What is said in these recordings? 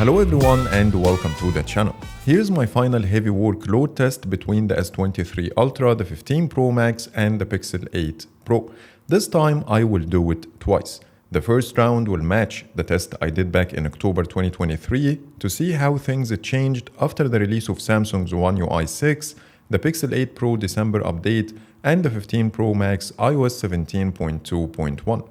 Hello everyone and welcome to the channel. Here's my final heavy workload test between the S23 Ultra, the 15 Pro Max and the Pixel 8 Pro. This time I will do it twice. The first round will match the test I did back in October 2023 to see how things changed after the release of Samsung's OneUI 6, the Pixel 8 Pro December update, and the 15 Pro Max iOS 17.2.1.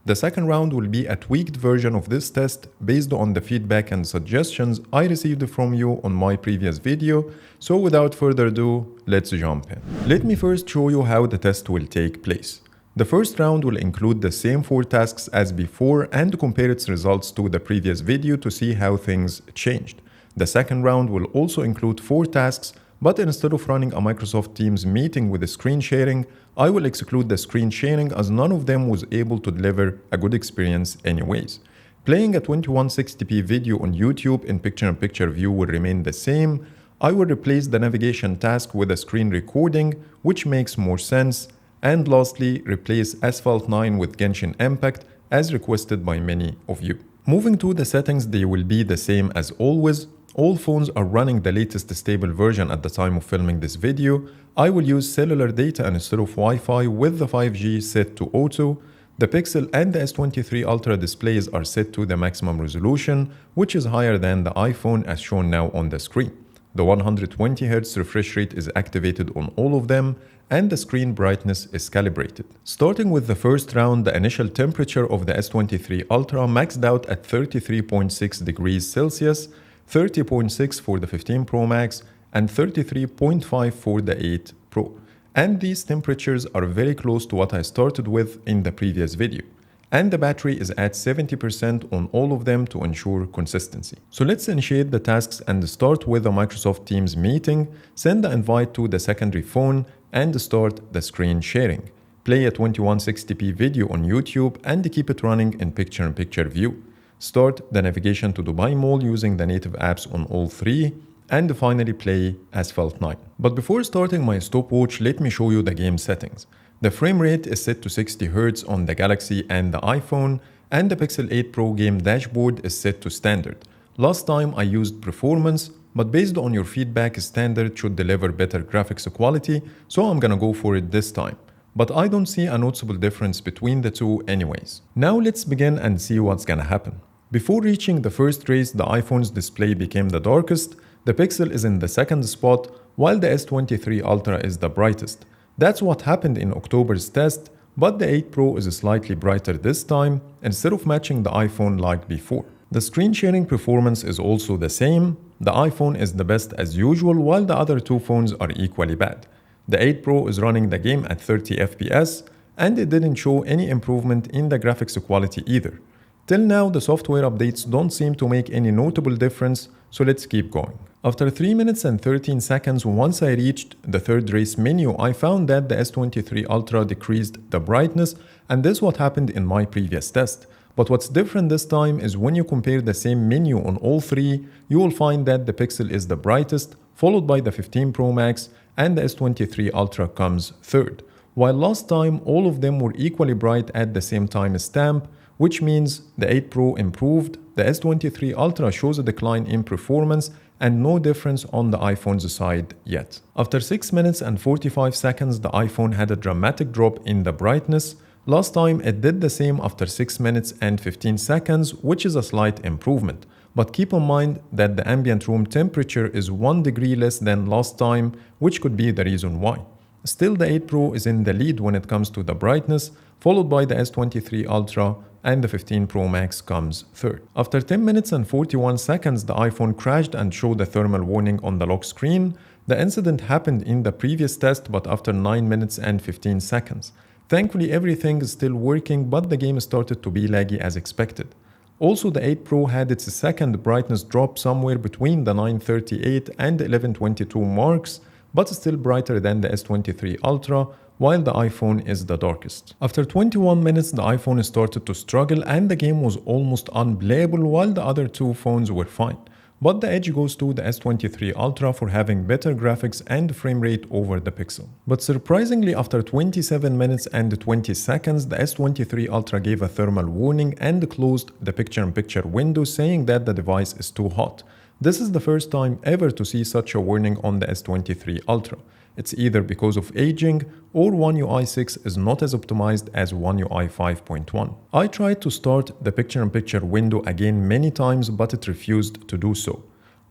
The second round will be a tweaked version of this test based on the feedback and suggestions I received from you on my previous video, so without further ado, let's jump in. Let me first show you how the test will take place. The first round will include the same 4 tasks as before and compare its results to the previous video to see how things changed. The second round will also include 4 tasks, but instead of running a Microsoft Teams meeting with the screen sharing, I will exclude the screen sharing as none of them was able to deliver a good experience anyways. Playing a 2160p video on YouTube in picture-in-picture view will remain the same. I will replace the navigation task with a screen recording, which makes more sense. And lastly, replace Asphalt 9 with Genshin Impact as requested by many of you. Moving to the settings, they will be the same as always. All phones are running the latest stable version at the time of filming this video. I will use cellular data instead of Wi-Fi with the 5G set to auto. The Pixel and the S23 Ultra displays are set to the maximum resolution, which is higher than the iPhone as shown now on the screen. The 120Hz refresh rate is activated on all of them, and the screen brightness is calibrated. Starting with the first round, the initial temperature of the S23 Ultra maxed out at 33.6 degrees Celsius, 30.6 for the 15 Pro Max, and 33.5 for the 8 Pro. And these temperatures are very close to what I started with in the previous video. And the battery is at 70% on all of them to ensure consistency. So let's initiate the tasks and start with a Microsoft Teams meeting, send the invite to the secondary phone, and start the screen sharing. Play a 2160p video on YouTube and keep it running in picture-in-picture view. Start the navigation to Dubai Mall using the native apps on all 3, and finally play Asphalt 9. But before starting my stopwatch, let me show you the game settings. The frame rate is set to 60 Hz on the Galaxy and the iPhone, and the Pixel 8 Pro game dashboard is set to standard. Last time I used performance, but based on your feedback, standard should deliver better graphics quality, so I'm gonna go for it this time. But I don't see a noticeable difference between the two anyways. Now let's begin and see what's gonna happen. Before reaching the first race, the iPhone's display became the darkest, the Pixel is in the second spot, while the S23 Ultra is the brightest. That's what happened in October's test, but the 8 Pro is slightly brighter this time, instead of matching the iPhone like before. The screen sharing performance is also the same. The iPhone is the best as usual, while the other 2 phones are equally bad. The 8 Pro is running the game at 30 FPS, and it didn't show any improvement in the graphics quality either. Till now, the software updates don't seem to make any notable difference, so let's keep going. After 3 minutes and 13 seconds, once I reached the third race menu, I found that the S23 Ultra decreased the brightness, and this is what happened in my previous test. But what's different this time is when you compare the same menu on all 3, you will find that the Pixel is the brightest, followed by the 15 Pro Max, and the S23 Ultra comes third. While last time, all of them were equally bright at the same time stamp, which means the 8 Pro improved, the S23 Ultra shows a decline in performance, and no difference on the iPhone's side yet. After 6 minutes and 45 seconds, the iPhone had a dramatic drop in the brightness. Last time it did the same after 6 minutes and 15 seconds, which is a slight improvement. But keep in mind that the ambient room temperature is 1 degree less than last time, which could be the reason why. Still, the 8 Pro is in the lead when it comes to the brightness, followed by the S23 Ultra, and the 15 Pro Max comes third. After 10 minutes and 41 seconds, the iPhone crashed and showed a thermal warning on the lock screen. The incident happened in the previous test, but after 9 minutes and 15 seconds. Thankfully, everything is still working, but the game started to be laggy as expected. Also, the 8 Pro had its second brightness drop somewhere between the 938 and 1122 marks, but still brighter than the S23 Ultra, while the iPhone is the darkest. After 21 minutes, the iPhone started to struggle and the game was almost unplayable, while the other 2 phones were fine. But the edge goes to the S23 Ultra for having better graphics and frame rate over the Pixel. But surprisingly, after 27 minutes and 20 seconds, the S23 Ultra gave a thermal warning and closed the picture-in-picture window, saying that the device is too hot. This is the first time ever to see such a warning on the S23 Ultra. It's either because of aging or OneUI 6 is not as optimized as OneUI 5.1. I tried to start the picture-in-picture window again many times, but it refused to do so.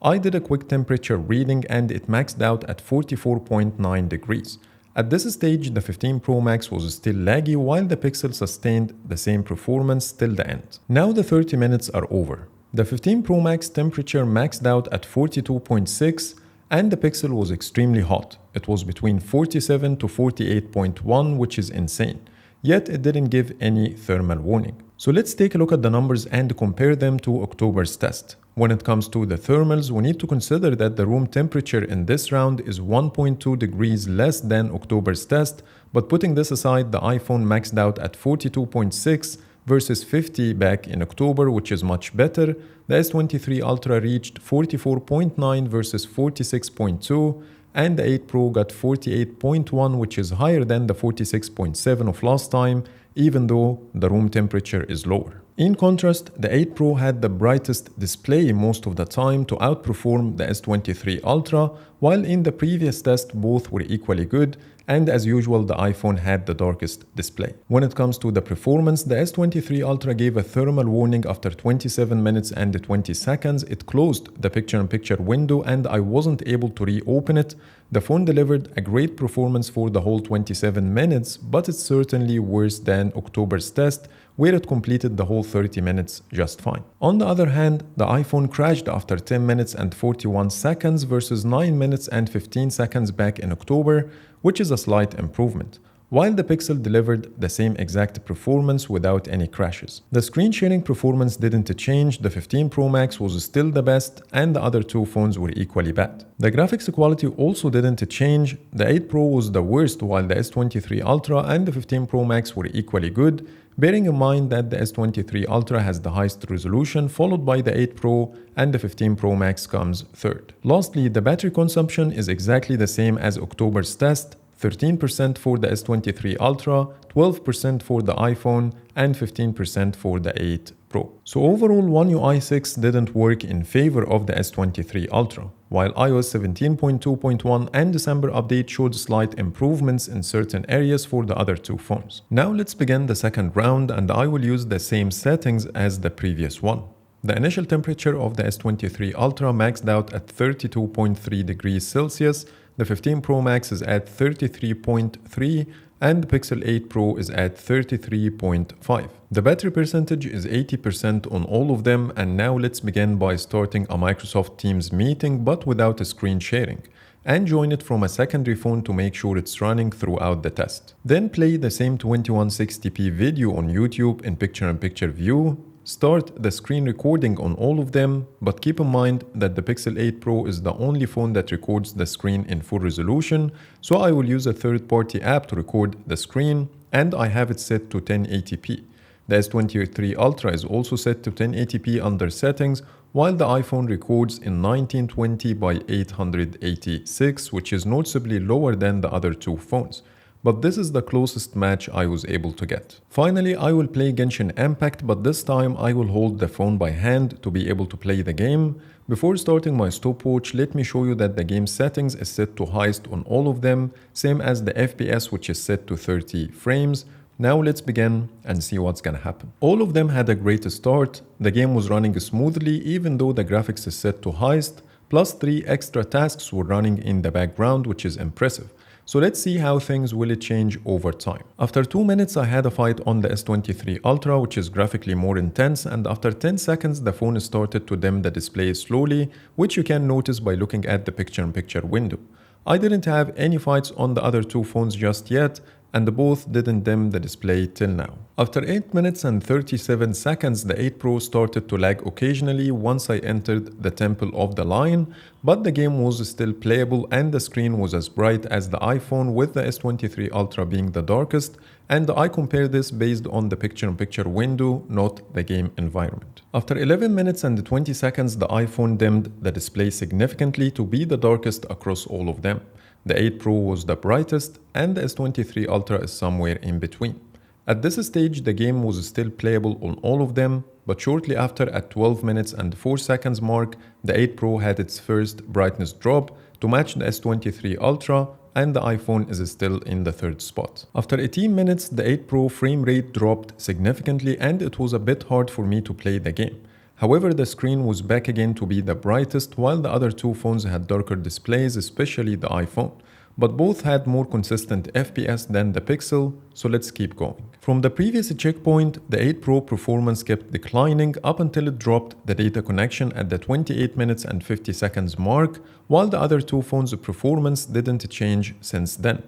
I did a quick temperature reading and it maxed out at 44.9 degrees. At this stage, the 15 Pro Max was still laggy while the Pixel sustained the same performance till the end. Now the 30 minutes are over. The 15 Pro Max temperature maxed out at 42.6 and the Pixel was extremely hot. It was between 47 to 48.1, which is insane. Yet it didn't give any thermal warning. So let's take a look at the numbers and compare them to October's test. When it comes to the thermals, we need to consider that the room temperature in this round is 1.2 degrees less than October's test, but putting this aside, the iPhone maxed out at 42.6 versus 50 back in October, which is much better. The S23 Ultra reached 44.9 versus 46.2, and the 8 Pro got 48.1, which is higher than the 46.7 of last time, even though the room temperature is lower. In contrast, the 8 Pro had the brightest display most of the time to outperform the S23 Ultra, while in the previous test both were equally good, and as usual the iPhone had the darkest display. When it comes to the performance, the S23 Ultra gave a thermal warning after 27 minutes and 20 seconds. It closed the picture-in-picture window and I wasn't able to reopen it. The phone delivered a great performance for the whole 27 minutes, but it's certainly worse than October's test, where it completed the whole 30 minutes just fine. On the other hand, the iPhone crashed after 10 minutes and 41 seconds versus 9 minutes and 15 seconds back in October, which is a slight improvement, while the Pixel delivered the same exact performance without any crashes. The screen sharing performance didn't change, the 15 Pro Max was still the best, and the other two phones were equally bad. The graphics quality also didn't change, the 8 Pro was the worst while the S23 Ultra and the 15 Pro Max were equally good, bearing in mind that the S23 Ultra has the highest resolution, followed by the 8 Pro, and the 15 Pro Max comes third. Lastly, the battery consumption is exactly the same as October's test, 13% for the S23 Ultra, 12% for the iPhone, and 15% for the 8 Pro. So overall, OneUI 6 didn't work in favor of the S23 Ultra, while iOS 17.2.1 and December update showed slight improvements in certain areas for the other two phones. Now let's begin the second round, and I will use the same settings as the previous one. The initial temperature of the S23 Ultra maxed out at 32.3 degrees Celsius, the 15 Pro Max is at 33.3, and the Pixel 8 Pro is at 33.5. The battery percentage is 80% on all of them, and now let's begin by starting a Microsoft Teams meeting but without a screen sharing, and join it from a secondary phone to make sure it's running throughout the test. Then play the same 2160p video on YouTube in picture-in-picture view. Start the screen recording on all of them, but keep in mind that the Pixel 8 Pro is the only phone that records the screen in full resolution, so I will use a third-party app to record the screen, and I have it set to 1080p. The S23 Ultra is also set to 1080p under settings, while the iPhone records in 1920 by 886, which is noticeably lower than the other two phones. But this is the closest match I was able to get. Finally, I will play Genshin Impact, but this time I will hold the phone by hand to be able to play the game. Before starting my stopwatch, let me show you that the game settings is set to highest on all of them, same as the FPS, which is set to 30 frames. Now let's begin and see what's gonna happen. All of them had a great start. The game was running smoothly even though the graphics is set to highest, plus 3 extra tasks were running in the background, which is impressive. So let's see how things will change over time. After 2 minutes, I had a fight on the S23 Ultra, which is graphically more intense, and after 10 seconds, the phone started to dim the display slowly, which you can notice by looking at the picture-in-picture window. I didn't have any fights on the other two phones just yet, and both didn't dim the display till now. After 8 minutes and 37 seconds, the 8 Pro started to lag occasionally once I entered the Temple of the Lion, but the game was still playable and the screen was as bright as the iPhone, with the S23 Ultra being the darkest, and I compare this based on the picture-in-picture window, not the game environment. After 11 minutes and 20 seconds, the iPhone dimmed the display significantly to be the darkest across all of them. The 8 Pro was the brightest, and the S23 Ultra is somewhere in between. At this stage, the game was still playable on all of them, but shortly after, at 12 minutes and 4 seconds mark, the 8 Pro had its first brightness drop to match the S23 Ultra, and the iPhone is still in the third spot. After 18 minutes, the 8 Pro frame rate dropped significantly and it was a bit hard for me to play the game. However, the screen was back again to be the brightest, while the other two phones had darker displays, especially the iPhone. But both had more consistent FPS than the Pixel, so let's keep going. From the previous checkpoint, the 8 Pro performance kept declining up until it dropped the data connection at the 28 minutes and 50 seconds mark, while the other two phones' performance didn't change since then.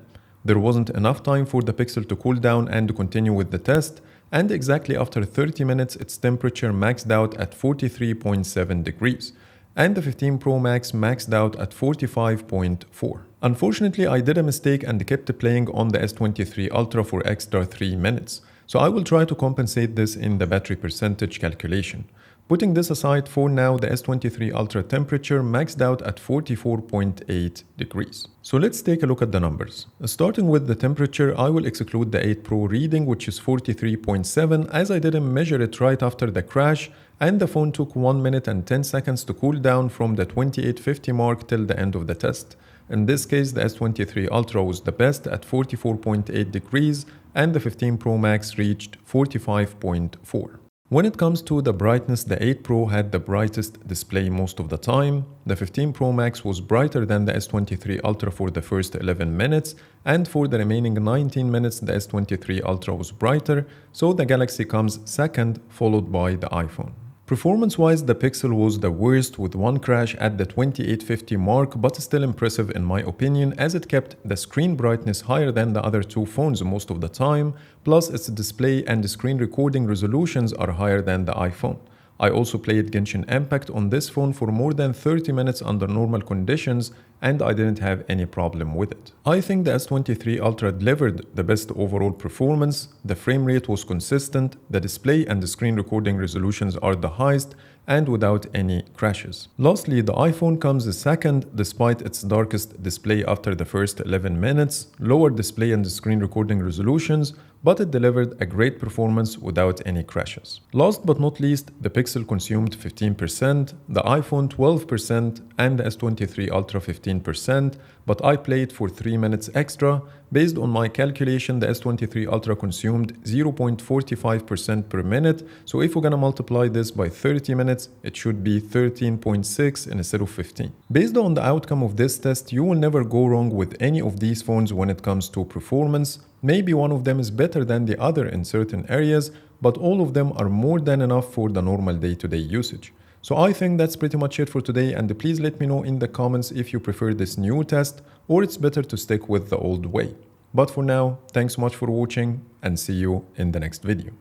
There wasn't enough time for the Pixel to cool down and continue with the test, and exactly after 30 minutes its temperature maxed out at 43.7 degrees, and the 15 Pro Max maxed out at 45.4. Unfortunately, I did a mistake and kept playing on the S23 Ultra for extra 3 minutes, so I will try to compensate this in the battery percentage calculation. Putting this aside, for now, the S23 Ultra temperature maxed out at 44.8 degrees. So let's take a look at the numbers. Starting with the temperature, I will exclude the 8 Pro reading, which is 43.7, as I didn't measure it right after the crash, and the phone took 1 minute and 10 seconds to cool down from the 2850 mark till the end of the test. In this case, the S23 Ultra was the best at 44.8 degrees, and the 15 Pro Max reached 45.4. When it comes to the brightness, the 8 Pro had the brightest display most of the time. The 15 Pro Max was brighter than the S23 Ultra for the first 11 minutes, and for the remaining 19 minutes, the S23 Ultra was brighter, so the Galaxy comes second, followed by the iPhone. Performance-wise, the Pixel was the worst with one crash at the 2850 mark, but still impressive in my opinion, as it kept the screen brightness higher than the other two phones most of the time, plus its display and screen recording resolutions are higher than the iPhone. I also played Genshin Impact on this phone for more than 30 minutes under normal conditions, and I didn't have any problem with it. I think the S23 Ultra delivered the best overall performance, the frame rate was consistent, the display and the screen recording resolutions are the highest, and without any crashes. Lastly, the iPhone comes second despite its darkest display after the first 11 minutes, lower display and screen recording resolutions, but it delivered a great performance without any crashes. Last but not least, the Pixel consumed 15%, the iPhone 12%, and the S23 Ultra 15%, but I played for 3 minutes extra. Based on my calculation, the S23 Ultra consumed 0.45% per minute, so if we're gonna multiply this by 30 minutes, it should be 13.6 instead of 15. Based on the outcome of this test, you will never go wrong with any of these phones when it comes to performance. Maybe one of them is better than the other in certain areas, but all of them are more than enough for the normal day-to-day usage. So I think that's pretty much it for today, and please let me know in the comments if you prefer this new test or it's better to stick with the old way. But for now, thanks so much for watching and see you in the next video.